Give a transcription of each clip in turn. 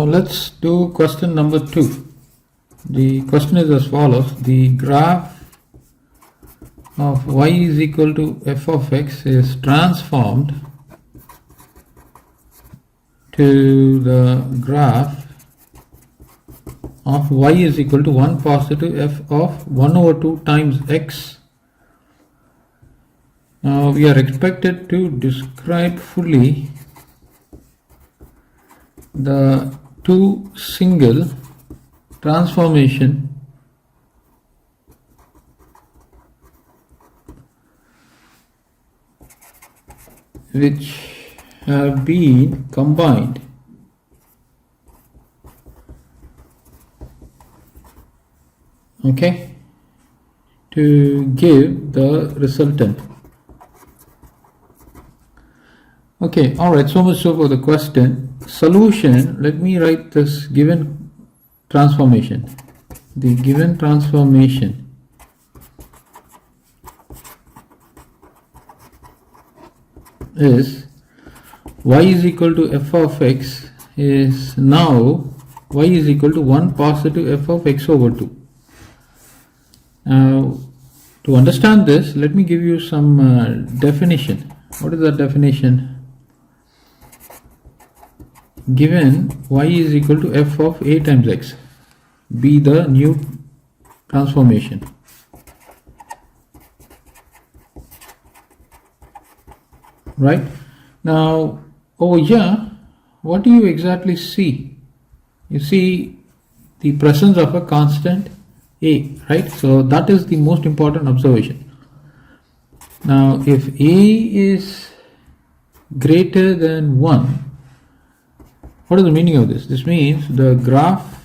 Now let's do question number 2. The question is as follows. The graph of y is equal to f of x is transformed to the graph of y is equal to 1 positive f of 1 over 2 times x. Now we are expected to describe fully the two single transformation which have been combined to give the resultant. Alright, so much so for the question. Solution, let me write this given transformation. The given transformation is y is equal to f of x is now y is equal to 1 positive f of x over 2. Now to understand this, let me give you some definition. What is that definition? Given y is equal to f of a times x, be the new transformation. Right? Now over here, what do you exactly see? You see the presence of a constant a, right? So that is the most important observation. Now if a is greater than 1, what is the meaning of this? This means the graph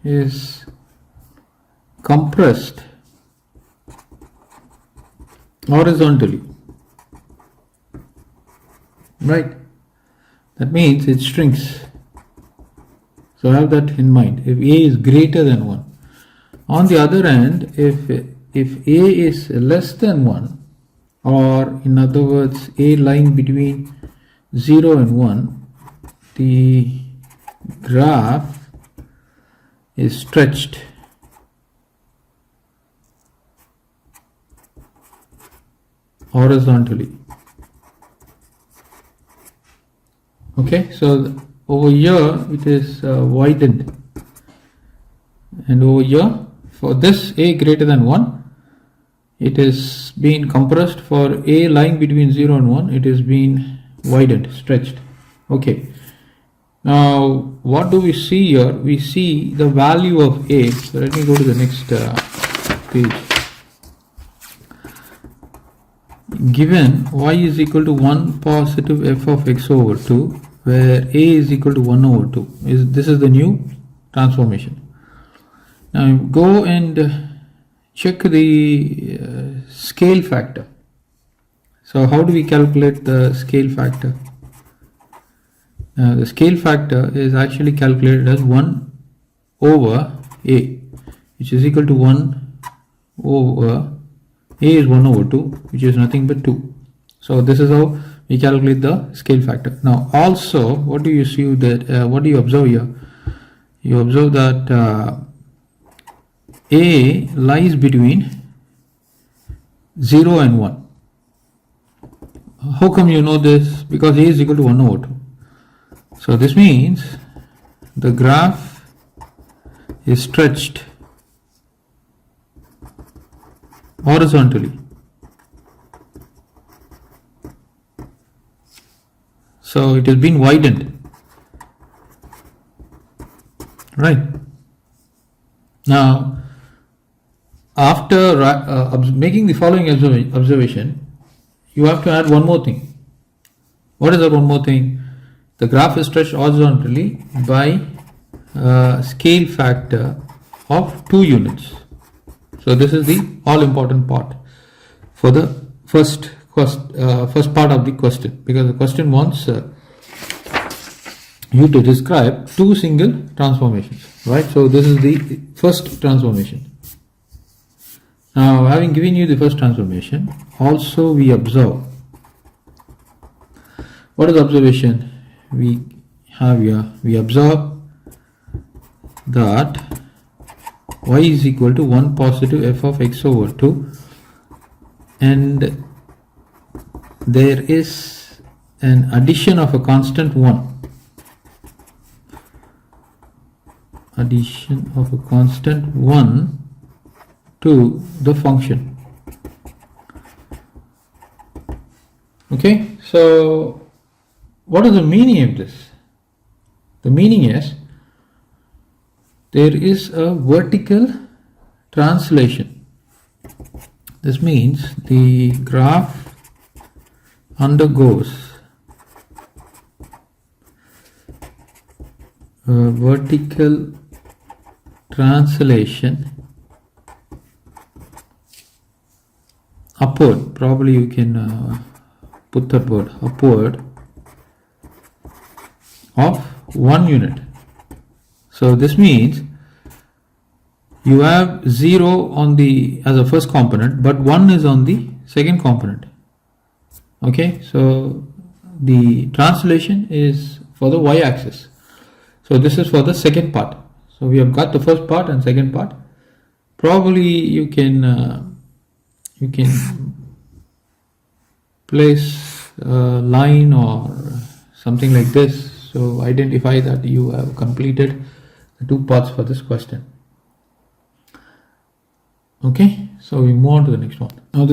is compressed horizontally, right? That means it shrinks. So have that in mind. If a is greater than 1. On the other hand, if a is less than 1, or in other words a lying between 0 and 1, the graph is stretched horizontally. So over here it is widened, and over here for this a greater than 1, it is being compressed. For a lying between 0 and 1, it is being widened, stretched. Now what do we see here? We see the value of a. So let me go to the next page. Given y is equal to 1 positive f of x over 2, where a is equal to 1 over 2, this is the new transformation. Now go and check the scale factor. So how do we calculate the scale factor? The scale factor is actually calculated as 1 over a, which is equal to 1 over a is 1 over 2, which is nothing but 2. So this is how we calculate the scale factor. Now also, what do you see that what do you observe here? You observe that a lies between 0 and 1. How come you know this? Because a is equal to 1 over 2. So this means the graph is stretched horizontally. So it has been widened. Right. Now after making the following observation, you have to add one more thing. What is that one more thing? The graph is stretched horizontally by scale factor of 2 units. So this is the all important part for the first part of the question, because the question wants you to describe 2 single transformations, right? So this is the first transformation. Now having given you the first transformation, also we observe. What is the observation we have here? We observe that y is equal to 1 positive f of x over 2, and there is an addition of a constant 1. Addition of a constant 1 to the function. Okay, so what is the meaning of this? The meaning is there is a vertical translation. This means the graph undergoes a vertical translation upward. Probably you can put that word, upward, of 1 unit. So this means you have 0 on the as a first component, but 1 is on the second component. Okay, so the translation is for the y-axis. So this is for the second part. So we have got the first part and second part. Probably you can place a line or something like this, so identify that you have completed the 2 parts for this question. Okay, so we move on to the next one. Now this